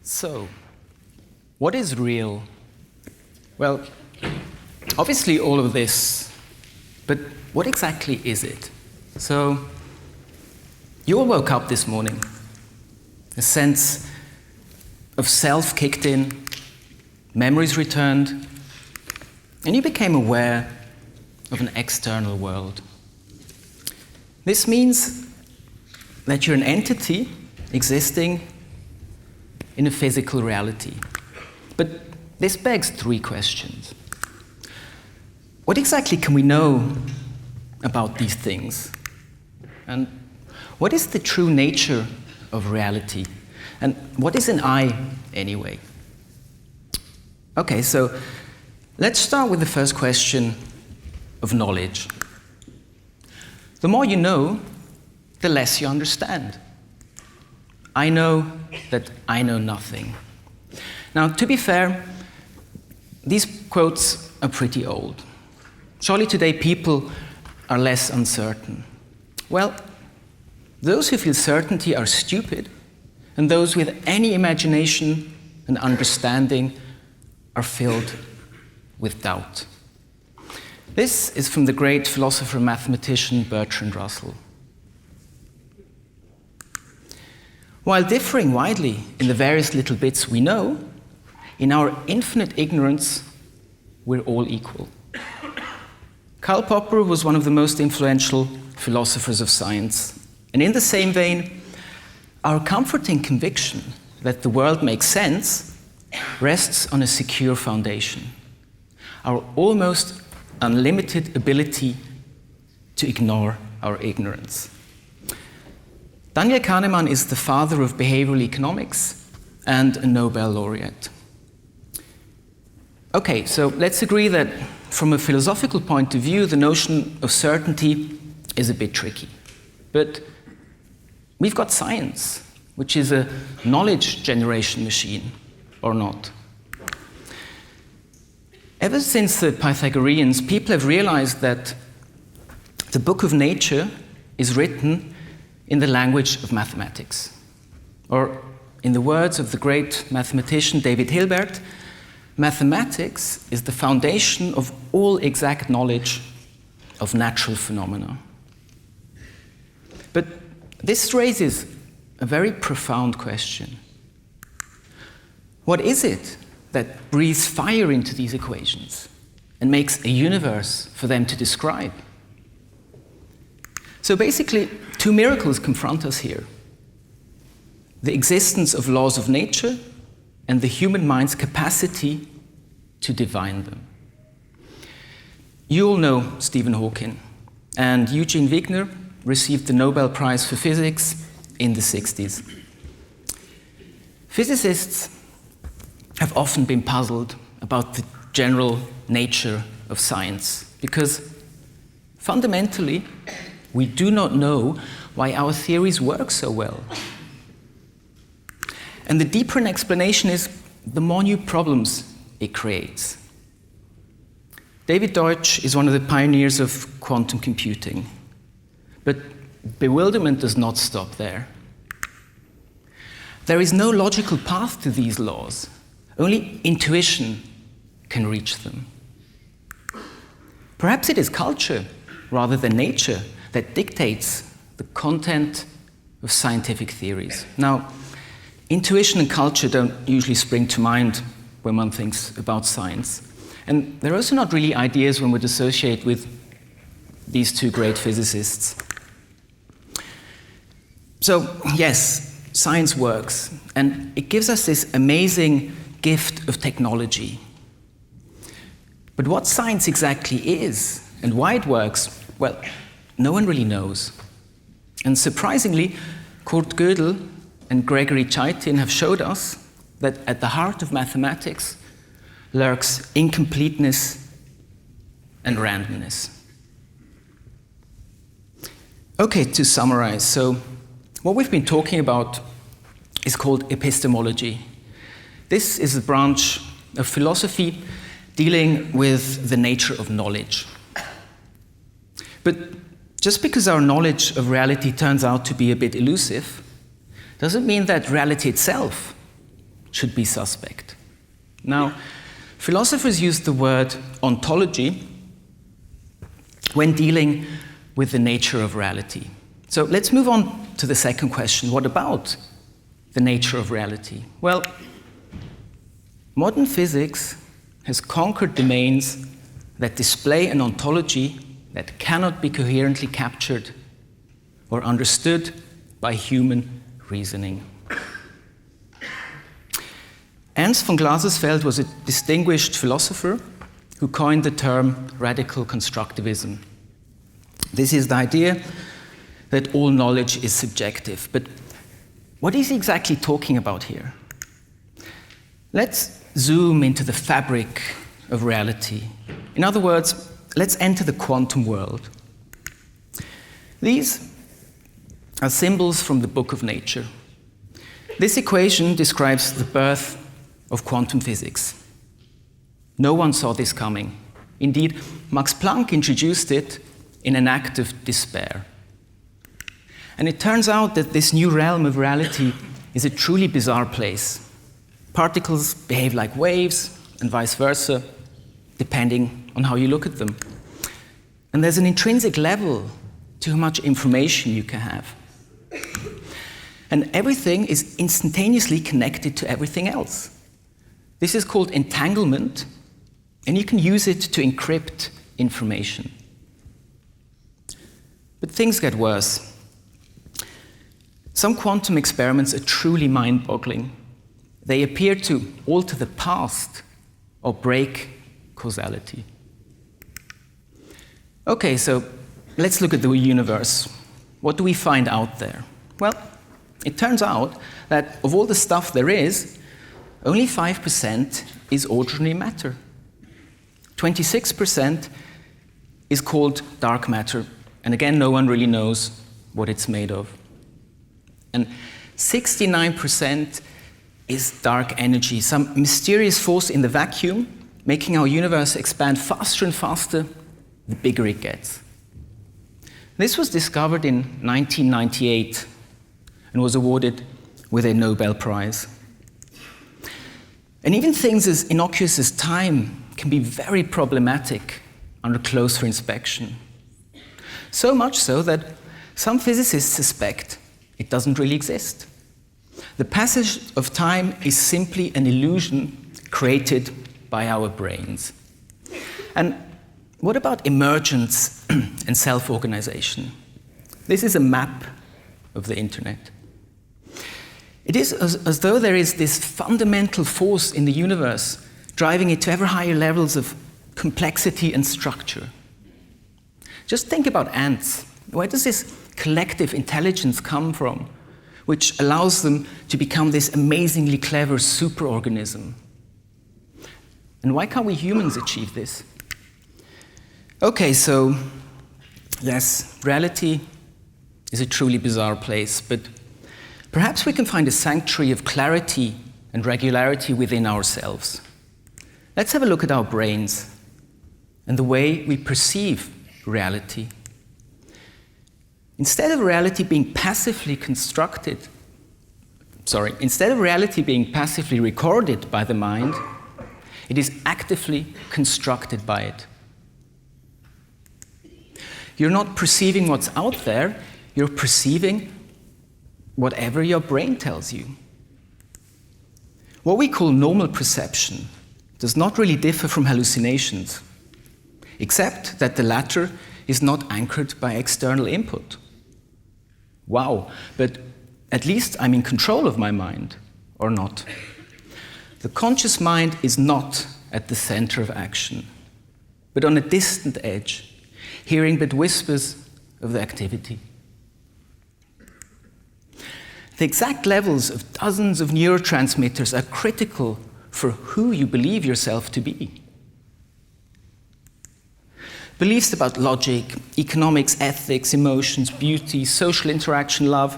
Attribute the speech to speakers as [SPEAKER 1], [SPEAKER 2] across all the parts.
[SPEAKER 1] So, what is real? Well, obviously all of this, but what exactly is it? So, you all woke up this morning. A sense of self kicked in, memories returned, and you became aware of an external world. This means that you're an entity existing in a physical reality. But this begs three questions. What exactly can we know about these things? And what is the true nature of reality? And what is an I, anyway? Okay, so let's start with the first question of knowledge. The more you know, the less you understand. I know that I know nothing. Now, to be fair, these quotes are pretty old. Surely today people are less uncertain. Well, those who feel certainty are stupid, and those with any imagination and understanding are filled with doubt. This is from the great philosopher and mathematician Bertrand Russell. While differing widely in the various little bits we know, in our infinite ignorance, we're all equal. Karl Popper was one of the most influential philosophers of science. And in the same vein, our comforting conviction that the world makes sense rests on a secure foundation. Our almost unlimited ability to ignore our ignorance. Daniel Kahneman is the father of behavioral economics and a Nobel laureate. Okay, so let's agree that from a philosophical point of view, the notion of certainty is a bit tricky. But we've got science, which is a knowledge generation machine, or not. Ever since the Pythagoreans, people have realized that the book of nature is written in the language of mathematics. Or, in the words of the great mathematician David Hilbert, mathematics is the foundation of all exact knowledge of natural phenomena. But this raises a very profound question. What is it that breathes fire into these equations and makes a universe for them to describe? So basically, two miracles confront us here. The existence of laws of nature and the human mind's capacity to divine them. You all know Stephen Hawking, and Eugene Wigner received the Nobel Prize for Physics in the 60s. Physicists have often been puzzled about the general nature of science because fundamentally, we do not know why our theories work so well. And the deeper an explanation is, the more new problems it creates. David Deutsch is one of the pioneers of quantum computing. But bewilderment does not stop there. There is no logical path to these laws. Only intuition can reach them. Perhaps it is culture, rather than nature, that dictates the content of scientific theories. Now, intuition and culture don't usually spring to mind when one thinks about science. And they're also not really ideas one would associate with these two great physicists. So, yes, science works, and it gives us this amazing gift of technology. But what science exactly is, and why it works, well, no one really knows. And surprisingly, Kurt Gödel and Gregory Chaitin have showed us that at the heart of mathematics lurks incompleteness and randomness. Okay, to summarize, so what we've been talking about is called epistemology. This is a branch of philosophy dealing with the nature of knowledge. But just because our knowledge of reality turns out to be a bit elusive, doesn't mean that reality itself should be suspect. Now, philosophers use the word ontology when dealing with the nature of reality. So let's move on to the second question. What about the nature of reality? Well, modern physics has conquered domains that display an ontology that cannot be coherently captured or understood by human reasoning. Ernst von Glattfelder was a distinguished philosopher who coined the term radical constructivism. This is the idea that all knowledge is subjective. But what is he exactly talking about here? Let's zoom into the fabric of reality. In other words, let's enter the quantum world. These are symbols from the book of nature. This equation describes the birth of quantum physics. No one saw this coming. Indeed, Max Planck introduced it in an act of despair. And it turns out that this new realm of reality is a truly bizarre place. Particles behave like waves, and vice versa, depending on how you look at them. And there's an intrinsic level to how much information you can have. And everything is instantaneously connected to everything else. This is called entanglement, and you can use it to encrypt information. But things get worse. Some quantum experiments are truly mind-boggling. They appear to alter the past or break causality. Okay, so let's look at the universe. What do we find out there? Well, it turns out that of all the stuff there is, only 5% is ordinary matter. 26% is called dark matter, and again, no one really knows what it's made of. And 69% is dark energy, some mysterious force in the vacuum, making our universe expand faster and faster the bigger it gets. This was discovered in 1998 and was awarded with a Nobel Prize. And even things as innocuous as time can be very problematic under closer inspection. So much so that some physicists suspect it doesn't really exist. The passage of time is simply an illusion created by our brains. And what about emergence and self-organization? This is a map of the internet. It is as though there is this fundamental force in the universe driving it to ever higher levels of complexity and structure. Just think about ants. Where does this collective intelligence come from, which allows them to become this amazingly clever superorganism? And why can't we humans achieve this? Okay, so yes, reality is a truly bizarre place, but perhaps we can find a sanctuary of clarity and regularity within ourselves. Let's have a look at our brains and the way we perceive reality. Instead of reality being passively recorded by the mind, it is actively constructed by it. You're not perceiving what's out there, you're perceiving whatever your brain tells you. What we call normal perception does not really differ from hallucinations, except that the latter is not anchored by external input. Wow, but at least I'm in control of my mind, or not. The conscious mind is not at the center of action, but on a distant edge, hearing but whispers of the activity. The exact levels of dozens of neurotransmitters are critical for who you believe yourself to be. Beliefs about logic, economics, ethics, emotions, beauty, social interaction, love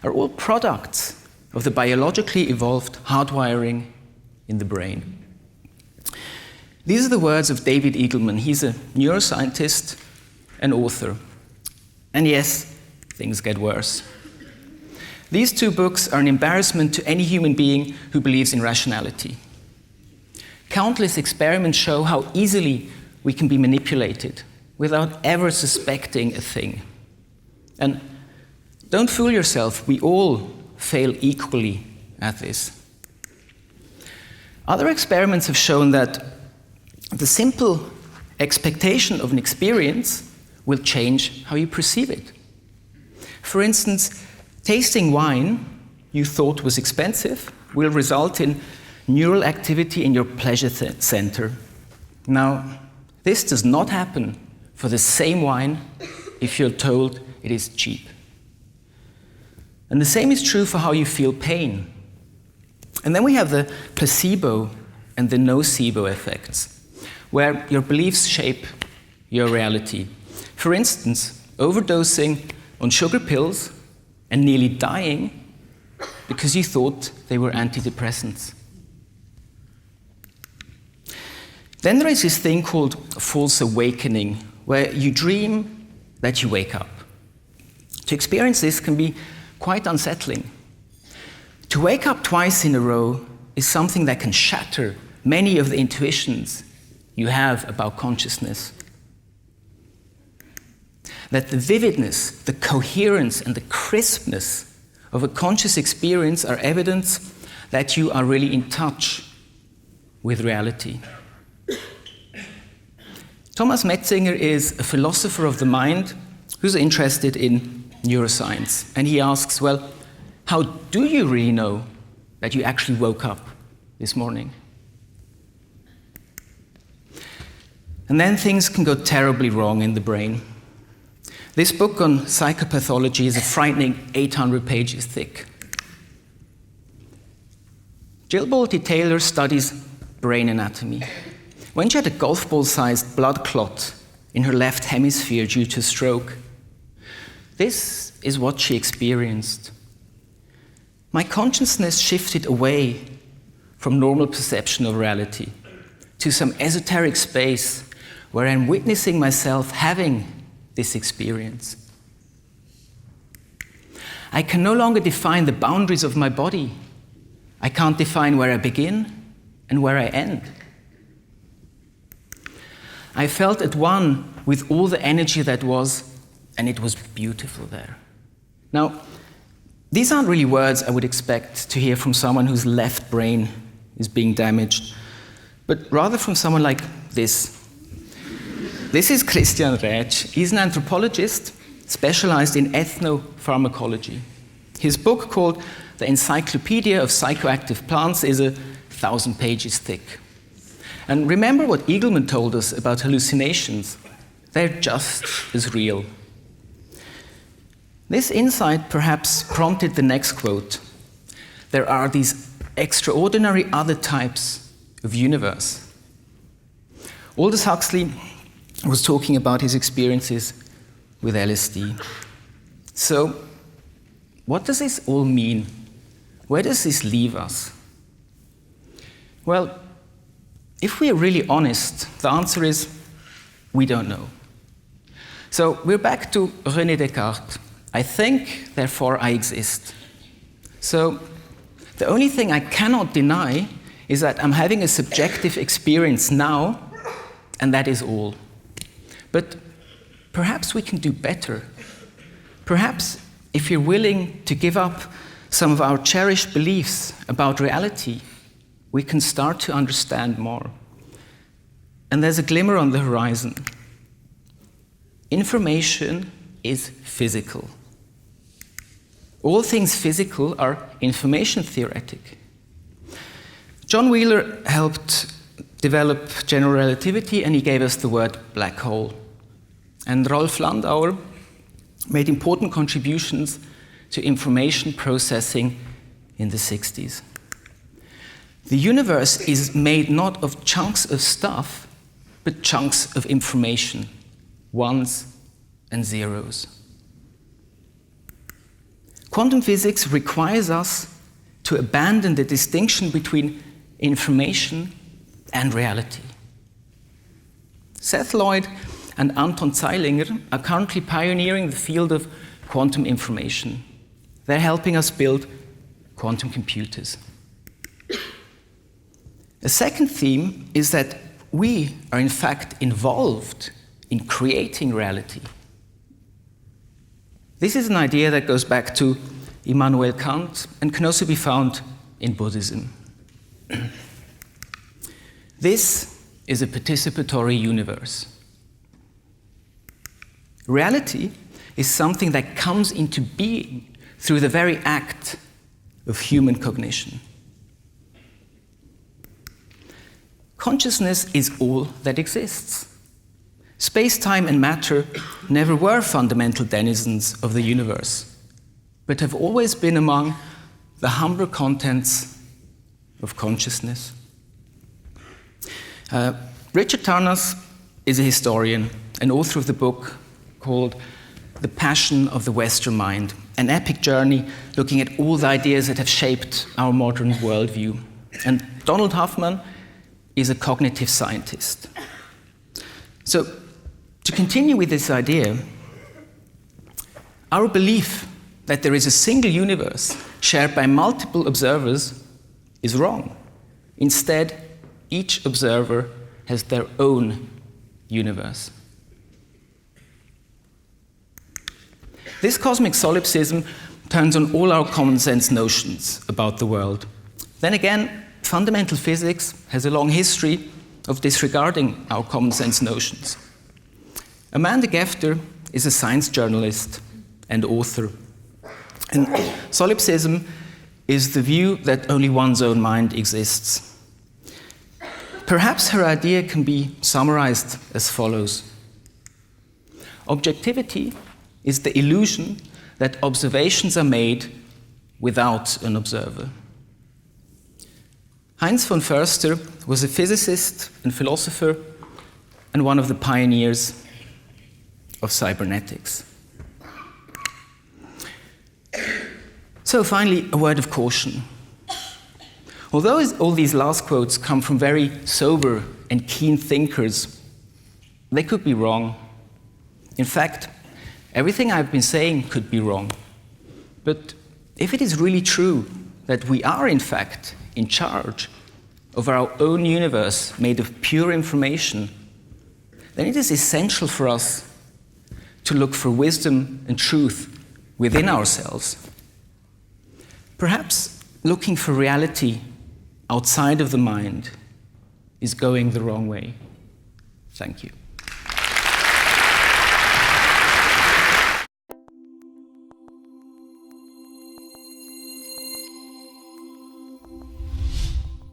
[SPEAKER 1] are all products of the biologically evolved hardwiring in the brain. These are the words of David Eagleman. He's a neuroscientist and author. And yes, things get worse. These two books are an embarrassment to any human being who believes in rationality. Countless experiments show how easily we can be manipulated without ever suspecting a thing. And don't fool yourself, we all fail equally at this. Other experiments have shown that the simple expectation of an experience will change how you perceive it. For instance, tasting wine you thought was expensive will result in neural activity in your pleasure center. Now, this does not happen for the same wine if you're told it is cheap. And the same is true for how you feel pain. And then we have the placebo and the nocebo effects, where your beliefs shape your reality. For instance, overdosing on sugar pills and nearly dying because you thought they were antidepressants. Then there is this thing called false awakening, where you dream that you wake up. To experience this can be quite unsettling. To wake up twice in a row is something that can shatter many of the intuitions you have about consciousness. That the vividness, the coherence, and the crispness of a conscious experience are evidence that you are really in touch with reality. Thomas Metzinger is a philosopher of the mind who's interested in neuroscience. And he asks, well, how do you really know that you actually woke up this morning? And then things can go terribly wrong in the brain. This book on psychopathology is a frightening 800 pages thick. Jill Bolte Taylor studies brain anatomy. When she had a golf ball-sized blood clot in her left hemisphere due to stroke, this is what she experienced. My consciousness shifted away from normal perception of reality to some esoteric space where I'm witnessing myself having this experience. I can no longer define the boundaries of my body. I can't define where I begin and where I end. I felt at one with all the energy that was, and it was beautiful there. Now, these aren't really words I would expect to hear from someone whose left brain is being damaged, but rather from someone like this. This is Christian Rätsch. He's an anthropologist specialized in ethnopharmacology. His book, called The Encyclopedia of Psychoactive Plants, is 1,000 pages thick. And remember what Eagleman told us about hallucinations. They're just as real. This insight perhaps prompted the next quote. There are these extraordinary other types of universe. Aldous Huxley was talking about his experiences with LSD. So, what does this all mean? Where does this leave us? Well, if we are really honest, the answer is we don't know. So we're back to René Descartes. I think, therefore I exist. So the only thing I cannot deny is that I'm having a subjective experience now, and that is all. But perhaps we can do better. Perhaps if you're willing to give up some of our cherished beliefs about reality, we can start to understand more. And there's a glimmer on the horizon. Information is physical. All things physical are information theoretic. John Wheeler helped develop general relativity, and he gave us the word black hole. And Rolf Landauer made important contributions to information processing in the 60s. The universe is made not of chunks of stuff, but chunks of information, ones and zeros. Quantum physics requires us to abandon the distinction between information and reality. Seth Lloyd and Anton Zeilinger are currently pioneering the field of quantum information. they're helping us build quantum computers. A second theme is that we are in fact involved in creating reality. This is an idea that goes back to Immanuel Kant and can also be found in Buddhism. This is a participatory universe. Reality is something that comes into being through the very act of human cognition. Consciousness is all that exists. Space-time and matter never were fundamental denizens of the universe, but have always been among the humbler contents of consciousness. Richard Tarnas is a historian and author of the book called The Passion of the Western Mind, an epic journey looking at all the ideas that have shaped our modern worldview. And Donald Huffman is a cognitive scientist. So, to continue with this idea, our belief that there is a single universe shared by multiple observers is wrong. Instead, each observer has their own universe. This cosmic solipsism turns on all our common sense notions about the world. Then again, fundamental physics has a long history of disregarding our common sense notions. Amanda Gefter is a science journalist and author. And solipsism is the view that only one's own mind exists. Perhaps her idea can be summarized as follows. Objectivity is the illusion that observations are made without an observer. Heinz von Förster was a physicist and philosopher and one of the pioneers of cybernetics. So finally, a word of caution. Although all these last quotes come from very sober and keen thinkers, they could be wrong. In fact, everything I've been saying could be wrong. But if it is really true that we are in fact in charge of our own universe made of pure information, then it is essential for us to look for wisdom and truth within ourselves. Perhaps looking for reality outside of the mind is going the wrong way. Thank you.